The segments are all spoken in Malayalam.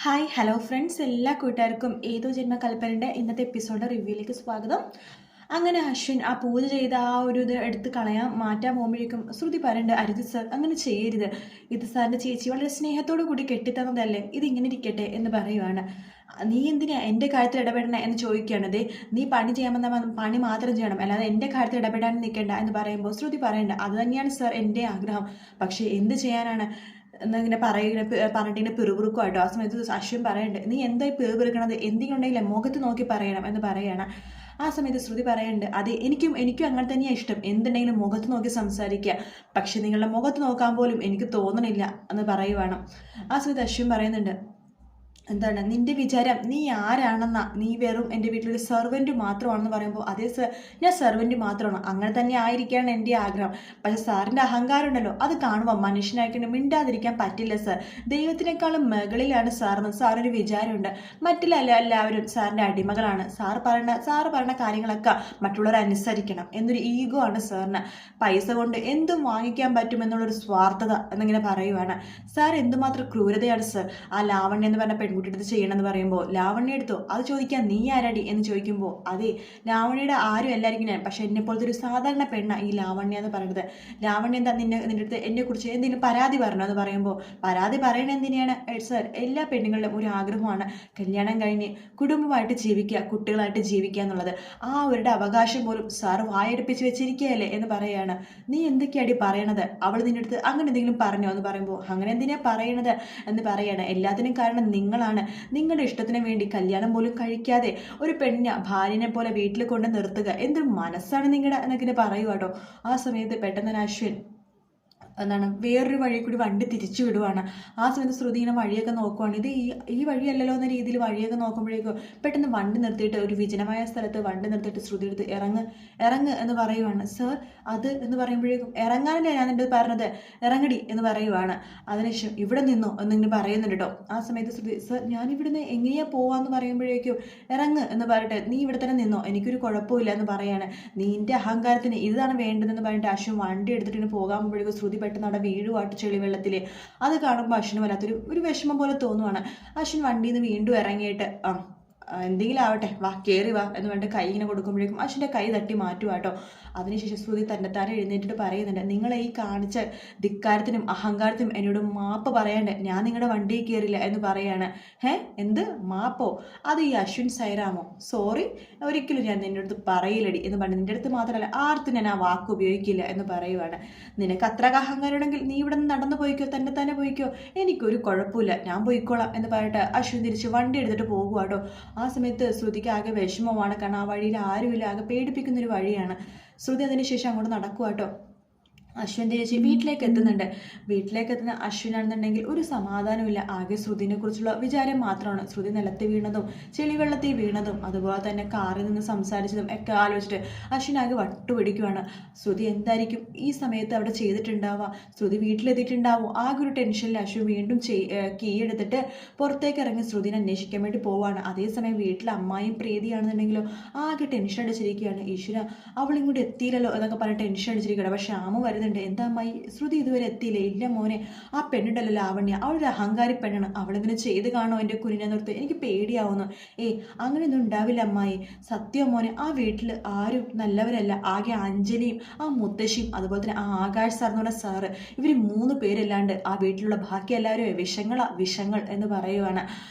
ഹായ് ഹലോ ഫ്രണ്ട്സ്, എല്ലാ കൂട്ടുകാർക്കും ഏതോ ജന്മകൽപ്പനയുടെ ഇന്നത്തെ എപ്പിസോഡ് റിവ്യൂയിലേക്ക് സ്വാഗതം. അങ്ങനെ അശ്വിൻ ആ പൂജ ചെയ്ത ആ ഒരു ഇത് എടുത്ത് കളയാൻ മാറ്റാൻ പോകുമ്പോഴേക്കും ശ്രുതി പറയണ്ട്, അരുത് സർ, അങ്ങനെ ചെയ്യരുത്. ഇത് സാറിൻ്റെ ചേച്ചി വളരെ സ്നേഹത്തോടു കൂടി കെട്ടിത്തന്നതല്ലേ, ഇതിങ്ങനെ ഇരിക്കട്ടെ എന്ന് പറയുവാണ്. നീ എന്തിനാ എൻ്റെ കാര്യത്തിൽ ഇടപെടണേ എന്ന് ചോദിക്കുകയാണത്. നീ പണി ചെയ്യാമെന്ന പണി മാത്രം ചെയ്യണം, അല്ലാതെ എൻ്റെ കാര്യത്തിൽ ഇടപെടാൻ നിൽക്കേണ്ട എന്ന് പറയുമ്പോൾ ശ്രുതി പറയണ്ട, അത് തന്നെയാണ് സർ എൻ്റെ ആഗ്രഹം. പക്ഷേ എന്ത് ചെയ്യാനാണ് എന്നിങ്ങനെ പറഞ്ഞിട്ട് പിറുപിറുക്കുമായിട്ടോ. ആ സമയത്ത് അശ്വിൻ പറയുന്നുണ്ട്, നീ എന്തായി പിറുപിറുക്കണത്, എന്തെങ്കിലും ഉണ്ടെങ്കിലേ മുഖത്ത് നോക്കി പറയണം എന്ന് പറയണം. ആ സമയത്ത് ശ്രുതി പറയുന്നുണ്ട്, അതെ എനിക്കും അങ്ങനെ തന്നെയാണ് ഇഷ്ടം, എന്തുണ്ടെങ്കിലും മുഖത്ത് നോക്കി സംസാരിക്കുക. പക്ഷെ നിങ്ങളുടെ മുഖത്ത് നോക്കാൻ പോലും എനിക്ക് തോന്നണില്ല എന്ന് പറയുവാണ്. ആ സമയത്ത് അശ്വിൻ പറയുന്നുണ്ട്, എന്താണ് നിന്റെ വിചാരം, നീ ആരാണെന്നാ, നീ വെറും എൻ്റെ വീട്ടിലൊരു സെർവൻറ്റ് മാത്രമാണെന്ന് പറയുമ്പോൾ, അതേ സർ, ഞാൻ സെർവൻറ്റ് മാത്രമാണ്, അങ്ങനെ തന്നെ ആയിരിക്കുകയാണ് എൻ്റെ ആഗ്രഹം. പക്ഷെ സാറിൻ്റെ അഹങ്കാരം ഉണ്ടല്ലോ, അത് കാണുമ്പോൾ മനുഷ്യനായിക്കൊണ്ട് മിണ്ടാതിരിക്കാൻ പറ്റില്ല സർ. ദൈവത്തിനേക്കാളും മുകളിലാണ് സാറെന്ന് സാറിനൊരു വിചാരമുണ്ട്. എല്ലാവരും സാറിൻ്റെ അടിമകളാണ്. സാറ് പറയുന്ന കാര്യങ്ങളൊക്കെ മറ്റുള്ളവർ അനുസരിക്കണം എന്നൊരു ഈഗോ ആണ് സാറിന്. പൈസ കൊണ്ട് എന്തും വാങ്ങിക്കാൻ പറ്റുമെന്നുള്ളൊരു സ്വാർത്ഥത എന്നിങ്ങനെ പറയുവാണ്. സാർ എന്തുമാത്രം ക്രൂരതയാണ് സർ. ആ ലാവണ്യ എന്ന് പറഞ്ഞ പെൺകുട്ടിയെടുത്ത് ചെയ്യണമെന്ന് പറയുമ്പോൾ, ലാവണ്യ എടുത്തോ, അത് ചോദിക്കാൻ നീ ആരാടി എന്ന് ചോദിക്കുമ്പോൾ, അതെ ലാവണ്യയുടെ ആരും എല്ലാവർക്കും ഞാൻ, പക്ഷെ എന്നെ പോലത്തെ ഒരു സാധാരണ പെണ്ണ ഈ ലാവണ്യ എന്ന് പറയുന്നത്. ലാവണ്യ എന്താ നിന്റെ അടുത്ത് എന്നെക്കുറിച്ച് എന്തെങ്കിലും പരാതി പറഞ്ഞോ എന്ന് പറയുമ്പോൾ, പരാതി പറയണ എന്തിനാണ് സർ, എല്ലാ പെണ്ണുങ്ങളുടെയും ഒരു ആഗ്രഹമാണ് കല്യാണം കഴിഞ്ഞ് കുടുംബമായിട്ട് ജീവിക്കുക, കുട്ടികളായിട്ട് ജീവിക്കുക എന്നുള്ളത്. ആ അവരുടെ അവകാശം പോലും സാർ വായെടുപ്പിച്ച് വെച്ചിരിക്കുകയല്ലേ എന്ന് പറയാണ്. നീ എന്തൊക്കെയാടി പറയണത്, അവൾ നിന്റെ അടുത്ത് അങ്ങനെ എന്തെങ്കിലും പറഞ്ഞോ എന്ന് പറയുമ്പോൾ, അങ്ങനെ എന്തിനാ പറയണത് എന്ന് പറയാണ്. എല്ലാത്തിനും കാരണം നിങ്ങളാണ്. നിങ്ങളുടെ ഇഷ്ടത്തിന് വേണ്ടി കല്യാണം പോലും കഴിക്കാതെ ഒരു പെണ്ണിനെ ഭാര്യനെ പോലെ വീട്ടിൽ കൊണ്ട് നിർത്തുക എന്തൊരു മനസ്സാണ് നിങ്ങളുടെ എന്നൊക്കെ പറയുവാട്ടോ. ആ സമയത്ത് പെട്ടെന്ന് അശ്വിൻ എന്താണ് വേറൊരു വഴി കൂടി വണ്ടി തിരിച്ചു വിടുവാണ്. ആ സമയത്ത് ശ്രുതി ഇങ്ങനെ വഴിയൊക്കെ നോക്കുവാണ്. ഇത് ഈ വഴിയല്ലല്ലോ എന്ന രീതിയിൽ വഴിയൊക്കെ നോക്കുമ്പോഴേക്കും പെട്ടെന്ന് വണ്ടി നിർത്തിയിട്ട് ഒരു വിജനമായ സ്ഥലത്ത് വണ്ടി നിർത്തിയിട്ട് ശ്രുതി എടുത്ത് ഇറങ്ങ് എന്ന് പറയുവാണ്. സർ അത് എന്ന് പറയുമ്പോഴേക്കും, ഇറങ്ങാനല്ലേ ഞാൻ എൻ്റെ പറഞ്ഞത്, ഇറങ്ങടി എന്ന് പറയുവാണ്. അതിനുശേഷം ഇവിടെ നിന്നോ എന്നിങ്ങനെ പറയുന്നുണ്ട് കേട്ടോ. ആ സമയത്ത് ശ്രുതി, സർ ഞാൻ ഇവിടുന്ന് എങ്ങനെയാ പോവാന്ന് പറയുമ്പോഴേക്കും, ഇറങ്ങ് എന്ന് പറഞ്ഞിട്ട് നീ ഇവിടെ തന്നെ നിന്നോ, എനിക്കൊരു കുഴപ്പമില്ല എന്ന് പറയാണ്. നിന്റെ അഹങ്കാരത്തിന് ഇതാണ് വേണ്ടതെന്ന് പറഞ്ഞിട്ട് അശ്വൻ വണ്ടി എടുത്തിട്ട് പോകാൻ പോകുമ്പോഴേക്കും ശ്രുതി പെട്ടെന്ന് അവിടെ വീഴുവാട്ട് ചെളിവെള്ളത്തിൽ. അത് കാണുമ്പോൾ അശ്വിന് വല്ലാത്തൊരു വിഷമം പോലെ തോന്നുവാണ്. അശ്വിൻ വണ്ടിയിൽ നിന്ന് വീണ്ടും ഇറങ്ങിയിട്ട് എന്തെങ്കിലും ആവട്ടെ, വാ കയറി വാ എന്ന് പറഞ്ഞിട്ട് കൈ ഇങ്ങനെ കൊടുക്കുമ്പോഴേക്കും അശ്വിൻ്റെ കൈ തട്ടി മാറ്റുവാട്ടോ. അതിനുശേഷം ശ്രുതി തന്നെത്താനെ എഴുന്നേറ്റിട്ട് പറയുന്നുണ്ട്, നിങ്ങളെ ഈ കാണിച്ച ധിക്കാരത്തിനും അഹങ്കാരത്തിനും എന്നോട് മാപ്പ് പറയണ്ടേ, ഞാൻ നിങ്ങളുടെ വണ്ടിയിൽ കയറില്ല എന്ന് പറയാണ്. എന്ത് മാപ്പോ, അത് ഈ അശ്വിൻ സൈറാമോ, സോറി, ഒരിക്കലും ഞാൻ നിൻ്റെ അടുത്ത് പറയില്ലടി എന്ന് പറഞ്ഞു. നിൻ്റെ അടുത്ത് മാത്രമല്ല ആർത്തും ഞാൻ ആ വാക്ക് ഉപയോഗിക്കില്ല എന്ന് പറയുവാണ്. നിനക്ക് അത്ര അഹങ്കാരം ഉണ്ടെങ്കിൽ നീ ഇവിടെ നിന്ന് നടന്നു പോയിക്കോ, തന്നെ പോയിക്കോ, എനിക്കൊരു കുഴപ്പമില്ല, ഞാൻ പോയിക്കോളാം എന്ന് പറഞ്ഞിട്ട് അശ്വിൻ തിരിച്ച് വണ്ടി എടുത്തിട്ട് പോകുവാട്ടോ. ആ സമയത്ത് ശ്രുതിക്ക് ആകെ വിഷമമാണ്, കാരണം ആ വഴിയിൽ ആരുമില്ല, ആകെ പേടിപ്പിക്കുന്നൊരു വഴിയാണ്. ശ്രുതി അതിന് ശേഷം അങ്ങോട്ട് നടക്കുവാട്ടോ. അശ്വിൻ്റെ ചേച്ചി വീട്ടിലേക്ക് എത്തുന്നുണ്ട്. വീട്ടിലേക്ക് എത്തുന്ന അശ്വിനാണെന്നുണ്ടെങ്കിൽ ഒരു സമാധാനമില്ല, ആകെ ശ്രുതിനെ കുറിച്ചുള്ള വിചാരം മാത്രമാണ്. ശ്രുതി നിലത്ത് വീണതും ചെളിവെള്ളത്തിൽ വീണതും അതുപോലെ തന്നെ കാറിൽ നിന്ന് സംസാരിച്ചതും ഒക്കെ ആലോചിച്ചിട്ട് അശ്വിൻ ആകെ വട്ടുപിടിക്കുവാണ്. ശ്രുതി എന്തായിരിക്കും ഈ സമയത്ത് അവിടെ ചെയ്തിട്ടുണ്ടാവുക, ശ്രുതി വീട്ടിലെത്തിയിട്ടുണ്ടാവും. ആകെ ഒരു ടെൻഷനിൽ അശ്വിൻ വീണ്ടും കീ എടുത്തിട്ട് പുറത്തേക്ക് ഇറങ്ങി ശ്രുതിനെ അന്വേഷിക്കാൻ വേണ്ടി പോവാണ്. അതേസമയം വീട്ടിൽ അമ്മായും പ്രീതിയാണെന്നുണ്ടെങ്കിലോ ആകെ ടെൻഷൻ അടിച്ചിരിക്കുകയാണ്. ഈശ്വര, അവളും കൂടി എത്തിയില്ലല്ലോ എന്നൊക്കെ പറഞ്ഞ് ടെൻഷൻ അടിച്ചിരിക്കുകയാണ്. പക്ഷെ ശ്യാമു വരുന്നുണ്ട്, എന്താ അമ്മായി ശ്രുതി ഇതുവരെ എത്തിയില്ലേ? ഇല്ല മോനെ, ആ പെണ്ണുണ്ടല്ലോ ലാവണ്യ, അവളൊരു അഹങ്കാരി പെണ്ണാണ്, അവളിങ്ങനെ ചെയ്ത് കാണോ എൻ്റെ കുഞ്ഞിനെ നിർത്തി, എനിക്ക് പേടിയാവുന്നു. അങ്ങനെയൊന്നും ഉണ്ടാവില്ല അമ്മായി, സത്യം മോനെ, ആ വീട്ടിൽ ആരും നല്ലവരല്ല, ആകെ അഞ്ജലിയും ആ മുത്തശ്ശിയും അതുപോലെ തന്നെ ആ ആകാശ് സാർ എന്ന് പറഞ്ഞ സാറ്, ഇവർ 3 പേരല്ലാണ്ട് ആ വീട്ടിലുള്ള ബാക്കി എല്ലാവരും വിഷങ്ങൾ എന്ന് പറയുവാണ്.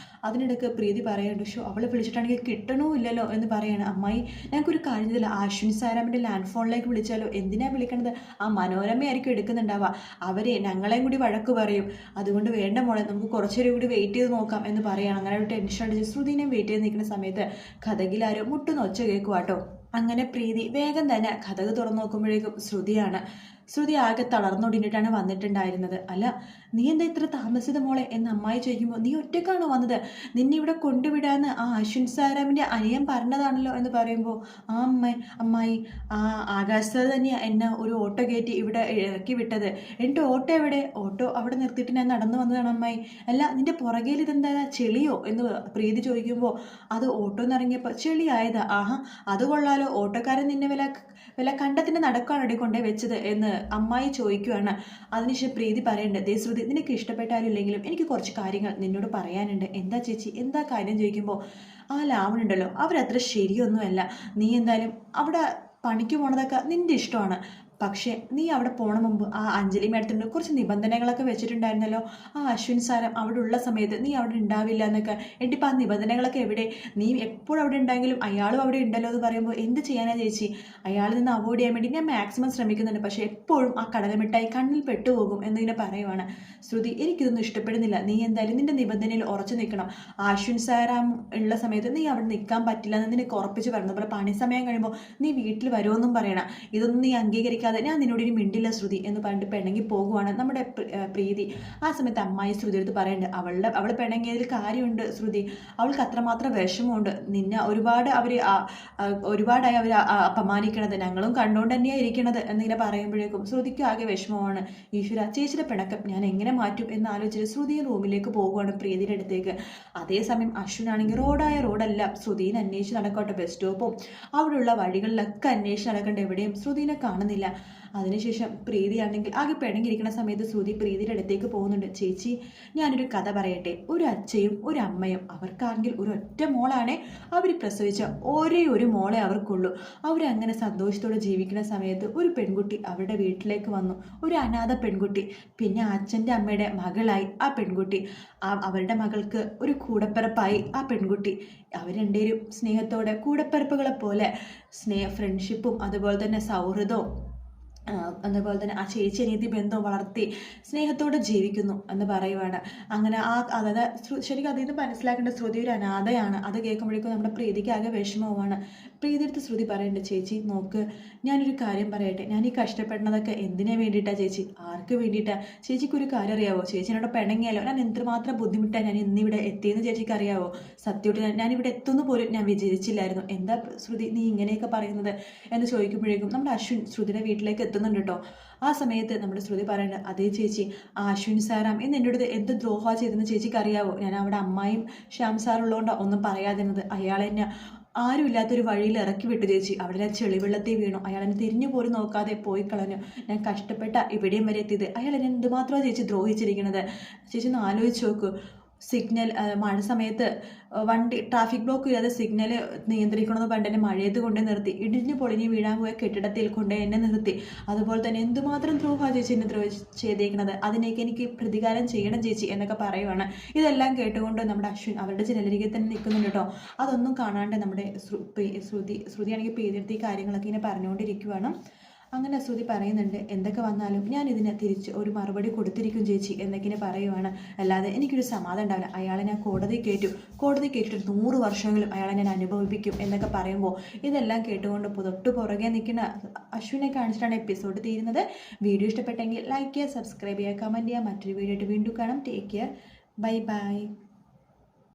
അതിനിടയ്ക്ക് പ്രീതി പറയുന്നുണ്ട്, ഷോ അവളെ വിളിച്ചിട്ടാണെങ്കിൽ കിട്ടണമില്ലല്ലോ എന്ന് പറയാണ്. അമ്മായി, ഞങ്ങൾക്കൊരു കാര്യം ചെയ്തില്ല, അശ്വിൻ സാരാമിൻ്റെ ലാൻഡ് ഫോണിലേക്ക് വിളിച്ചാലോ, എന്തിനാ വിളിക്കണത്, ആ മനോരമയായിരിക്കും എടുക്കുന്നുണ്ടാവുക, അവരെ ഞങ്ങളെയും കൂടി വഴക്ക് പറയും, അതുകൊണ്ട് വേണ്ട മോളെ, നമുക്ക് കുറച്ചേരം കൂടി വെയിറ്റ് ചെയ്ത് നോക്കാം എന്ന് പറയാണ്. അങ്ങനെ ഒരു ടെൻഷൻ അടിച്ച് ശ്രുതിനെയും വെയിറ്റ് ചെയ്ത് നിൽക്കുന്ന സമയത്ത് കഥകിലാരോ മുട്ടുന്ന ഒച്ച കേൾക്കുവാട്ടോ. അങ്ങനെ പ്രീതി വേഗം തന്നെ കഥക് തുറന്നു നോക്കുമ്പോഴേക്കും ശ്രുതി ആകെ തളർന്നൊടിഞ്ഞിട്ടാണ് വന്നിട്ടുണ്ടായിരുന്നത്. അല്ല, നീ എന്താ ഇത്ര താമസിച്ചത് മോളെ എന്ന് അമ്മായി ചോദിക്കുമ്പോൾ, നീ ഒറ്റക്കാണോ വന്നത്, നിന്നെ ഇവിടെ കൊണ്ടുവിടാന്ന് ആ അശ്വിൻ സാരാമിൻ്റെ അനിയൻ പറഞ്ഞതാണല്ലോ എന്ന് പറയുമ്പോൾ, ആ അമ്മായി, ആ ആകാശ് സാർ തന്നെയാണ് എന്നെ ഒരു ഓട്ടോ കയറ്റി ഇവിടെ ഇറക്കി വിട്ടത്, എൻ്റെ ഓട്ടോ എവിടെ, ഓട്ടോ അവിടെ നിർത്തിയിട്ട് ഞാൻ നടന്നു വന്നതാണ് അമ്മായി. അല്ല, നിന്റെ പുറകയിൽ ഇതെന്താ, ചെളിയോ എന്ന് പ്രീതി ചോദിക്കുമ്പോൾ, അത് ഓട്ടോ നിറങ്ങിയപ്പോൾ ചെളിയായതാ. അത് കൊള്ളാലോ, ഓട്ടോക്കാരൻ നിന്നെ വില കണ്ടത്തിന് നടക്കാണ് കൊണ്ടേ വെച്ചത് എന്ന് അമ്മായി ചോദിക്കുകയാണ്. അതിനുശേഷം പ്രീതി പറയുന്നുണ്ട്, ദേ ശ്രുതി, നിനക്ക് ഇഷ്ടപ്പെട്ടാലും ഇല്ലെങ്കിലും എനിക്ക് കുറച്ച് കാര്യങ്ങൾ നിന്നോട് പറയാനുണ്ട്. എന്താ ചേച്ചി, എന്താ കാര്യം ചോദിക്കുമ്പോൾ, ആ ലാവണുണ്ടല്ലോ അവരത്ര ശരിയൊന്നുമല്ല. നീ എന്തായാലും അവിടെ പണിക്ക് പോണതൊക്കെ നിന്റെ ഇഷ്ടമാണ്. പക്ഷേ നീ അവിടെ പോണ മുമ്പ് ആ അഞ്ജലി മേഡത്തിൻ്റെ കുറച്ച് നിബന്ധനകളൊക്കെ വെച്ചിട്ടുണ്ടായിരുന്നല്ലോ. ആ അശ്വിൻ സാരം അവിടെ ഉള്ള സമയത്ത് നീ അവിടെ ഉണ്ടാവില്ല എന്നൊക്കെ. എന്നിട്ടിപ്പോൾ ആ നിബന്ധനകളൊക്കെ എവിടെ? നീ എപ്പോഴും അവിടെ ഉണ്ടെങ്കിലും അയാളും അവിടെ ഉണ്ടല്ലോ എന്ന് പറയുമ്പോൾ എന്ത് ചെയ്യാനാ ചേച്ചി? അയാളിൽ നിന്ന് അവോയ്ഡ് ചെയ്യാൻ വേണ്ടി ഞാൻ മാക്സിമം ശ്രമിക്കുന്നുണ്ട്. പക്ഷേ എപ്പോഴും ആ കടലമിഠായി കണ്ണിൽ പെട്ടുപോകും എന്നിങ്ങനെ പറയുവാണ്. ശ്രുതി, എനിക്കിതൊന്നും ഇഷ്ടപ്പെടുന്നില്ല. നീ എന്തായാലും നിന്റെ നിബന്ധനയിൽ ഉറച്ചു നിൽക്കണം. ആ അശ്വിൻ സാരം ഉള്ള സമയത്ത് നീ അവിടെ നിൽക്കാൻ പറ്റില്ല എന്ന് നിനക്ക് ഉറപ്പിച്ച് പറഞ്ഞു. അപ്പോൾ പണി സമയം കഴിയുമ്പോൾ നീ വീട്ടിൽ വരുമെന്നും പറയണം. ഇതൊന്നും നീ അംഗീകരിക്കാതെ ഞാൻ നിന്നോട് ഇനി മിണ്ടില്ല ശ്രുതി എന്ന് പറഞ്ഞിട്ട് പിണങ്ങി പോകുവാണ് നമ്മുടെ പ്രീതി. ആ സമയത്ത് അമ്മായി ശ്രുതി എടുത്ത് പറയുന്നുണ്ട്, അവൾ പിണങ്ങിയതിൽ കാര്യമുണ്ട് ശ്രുതി. അവൾക്ക് അത്രമാത്രം വിഷമമുണ്ട്. നിന്നെ ഒരുപാടായി അവർ അപമാനിക്കണത് ഞങ്ങളും കണ്ടുകൊണ്ട് തന്നെയാണ് ഇരിക്കണത് എന്നിങ്ങനെ പറയുമ്പോഴേക്കും ശ്രുതിക്ക് ആകെ വിഷമമാണ്. ഈശ്വര, ചേച്ചിയുടെ പിണക്കം ഞാൻ എങ്ങനെ മാറ്റും എന്ന് ആലോചിച്ച് ശ്രുതി റൂമിലേക്ക് പോകുവാണ് പ്രീതിയുടെ അടുത്തേക്ക്. അതേസമയം അശ്വിനാണെങ്കിൽ റോഡല്ല ശ്രുതിനെ അന്വേഷിച്ച് നടക്കട്ടെ. ബസ് സ്റ്റോപ്പും അവിടെയുള്ള വഴികളിലൊക്കെ അന്വേഷിച്ച് നടക്കേണ്ട, എവിടെയും ശ്രുതിനെ കാണുന്നില്ല. അതിനുശേഷം പ്രീതിയാണെങ്കിൽ ആകെ പിണങ്ങിയിരിക്കുന്ന സമയത്ത് ശ്രുതി പ്രീതിയുടെ അടുത്തേക്ക് പോകുന്നുണ്ട്. ചേച്ചി, ഞാനൊരു കഥ പറയട്ടെ. ഒരു അച്ഛയും ഒരു അമ്മയും, അവർക്കാണെങ്കിൽ ഒരു ഒറ്റ മോളാണ്. അവർ പ്രസവിച്ച ഒരേ ഒരു മോളെ അവർക്കുള്ളൂ. അവരങ്ങനെ സന്തോഷത്തോടെ ജീവിക്കുന്ന സമയത്ത് ഒരു പെൺകുട്ടി അവരുടെ വീട്ടിലേക്ക് വന്നു. ഒരു അനാഥ പെൺകുട്ടി. പിന്നെ അച്ഛൻ്റെ അമ്മയുടെ മകളായി ആ പെൺകുട്ടി. അവരുടെ മകൾക്ക് ഒരു കൂടപ്പിറപ്പായി ആ പെൺകുട്ടി. അവർ രണ്ടുപേരും സ്നേഹത്തോടെ കൂടപ്പിറപ്പുകളെ പോലെ ഫ്രണ്ട്ഷിപ്പും അതുപോലെ തന്നെ സൗഹൃദവും അതുപോലെ തന്നെ ആ ചേച്ചി അനിയത്തി ബന്ധവും വളർത്തി സ്നേഹത്തോടെ ജീവിക്കുന്നു എന്ന് പറയുവാണ്. അങ്ങനെ അതായത് ശരിക്കും അതിൽ നിന്ന് മനസ്സിലാക്കേണ്ട ശ്രുതി ഒരു അനാഥയാണ്. അത് കേൾക്കുമ്പോഴേക്കും നമ്മുടെ പ്രീതിക്ക് ആകെ വിഷമവുമാണ്. പ്രീതിയെടുത്ത് ശ്രുതി പറയുന്നുണ്ട്, ചേച്ചി നോക്ക്, ഞാനൊരു കാര്യം പറയട്ടെ. ഞാൻ ഈ കഷ്ടപ്പെടുന്നതൊക്കെ എന്തിനു വേണ്ടിയിട്ടാണ് ചേച്ചി? ആർക്ക് വേണ്ടിയിട്ടാണ്? ചേച്ചിക്കൊരു കാര്യം അറിയാവോ? ചേച്ചിനോട് പിണങ്ങിയാലോ ഞാൻ എന്തുമാത്രം ബുദ്ധിമുട്ടാണ് ഞാൻ ഇന്നിവിടെ എത്തിയെന്ന് ചേച്ചിക്ക് അറിയാവോ? സത്യമായിട്ട് ഞാനിവിടെ എത്തുന്നു പോലും ഞാൻ വിചാരിച്ചില്ലായിരുന്നു. എന്താ ശ്രുതി നീ ഇങ്ങനെയൊക്കെ പറയുന്നത് എന്ന് ചോദിക്കുമ്പോഴേക്കും നമ്മുടെ അശ്വിൻ ശ്രുതിയുടെ വീട്ടിലേക്ക് എത്തുന്നുണ്ട് കേട്ടോ. ആ സമയത്ത് നമ്മുടെ ശ്രുതി പറയുന്നത്, അതേ ചേച്ചി, ആ അശ്വിൻ സാറാം ഇന്ന് എൻ്റെ അടുത്ത് എന്ത് ദ്രോഹ ചെയ്തെന്ന് ചേച്ചിക്ക് അറിയാവോ? ഞാൻ അവിടെ അമ്മായും ശ്യാം സാറുള്ളതുകൊണ്ടാണ് ഒന്നും പറയാതിരുന്നത്. അയാളെന്നെ ആരുമില്ലാത്തൊരു വഴിയിൽ ഇറക്കി വിട്ടു ചേച്ചി. അവിടെ ചെളിവെള്ളത്തിൽ വീണു. അയാളെന്നെ തിരിഞ്ഞു പോലും നോക്കാതെ പോയി കളഞ്ഞു. ഞാൻ കഷ്ടപ്പെട്ട ഇവിടെയും വരെ എത്തിയത്. അയാൾ എന്നെ എന്തുമാത്രമാണ് ചേച്ചി ദ്രോഹിച്ചിരിക്കുന്നത്. ചേച്ചി ഒന്ന് ആലോചിച്ച് നോക്കൂ. സിഗ്നൽ മഴ സമയത്ത് വണ്ടി ട്രാഫിക് ബ്ലോക്ക് ചെയ്യാതെ സിഗ്നൽ നിയന്ത്രിക്കണമെന്ന് പണ്ട് എന്നെ മഴയത്ത് കൊണ്ടേ നിർത്തി. ഇടിഞ്ഞു പൊളിഞ്ഞ് വീഴാൻ പോയ കെട്ടിടത്തിൽ കൊണ്ടേ എന്നെ നിർത്തി. അതുപോലെ തന്നെ എന്തുമാത്രം ദ്രോഹ ചേച്ചി എന്നെ ചെയ്തേക്കുന്നത്. അതിനേക്ക് എനിക്ക് പ്രതികാരം ചെയ്യണം ചേച്ചി എന്നൊക്കെ പറയുവാണ്. ഇതെല്ലാം കേട്ടുകൊണ്ട് നമ്മുടെ അശ്വിൻ അവരുടെ ജനലരികെ തന്നെ നിൽക്കുന്നുണ്ട് കേട്ടോ. അതൊന്നും കാണാണ്ട് നമ്മുടെ ശ്രുതിയാണെങ്കിൽ പേരെടുത്ത് ഈ കാര്യങ്ങളൊക്കെ ഇങ്ങനെ പറഞ്ഞുകൊണ്ടിരിക്കുവാണ്. അങ്ങനെ ശ്രുതി പറയുന്നുണ്ട്, എന്തൊക്കെ വന്നാലും ഞാൻ ഇതിനെ തിരിച്ച് ഒരു മറുപടി കൊടുത്തിരിക്കും ചേച്ചി എന്നൊക്കെ പറയുവാണ്. അല്ലാതെ എനിക്കൊരു സമാധാനം ഉണ്ടാവില്ല. അയാളെ ഞാൻ കോടതി കേട്ടിട്ട് 100 വർഷമെങ്കിലും അയാളെ ഞാൻ അനുഭവിപ്പിക്കും എന്നൊക്കെ പറയുമ്പോൾ ഇതെല്ലാം കേട്ടുകൊണ്ട് തൊട്ടു പുറകെ നിൽക്കുന്ന അശ്വിനെ കാണിച്ചിട്ടാണ് എപ്പിസോഡ് തീരുന്നത്. വീഡിയോ ഇഷ്ടപ്പെട്ടെങ്കിൽ ലൈക്ക് ചെയ്യുക, സബ്സ്ക്രൈബ് ചെയ്യുക, കമൻറ്റ് ചെയ്യുക. മറ്റൊരു വീഡിയോ ആയിട്ട് വീണ്ടും കാണാം. Take care, bye bye.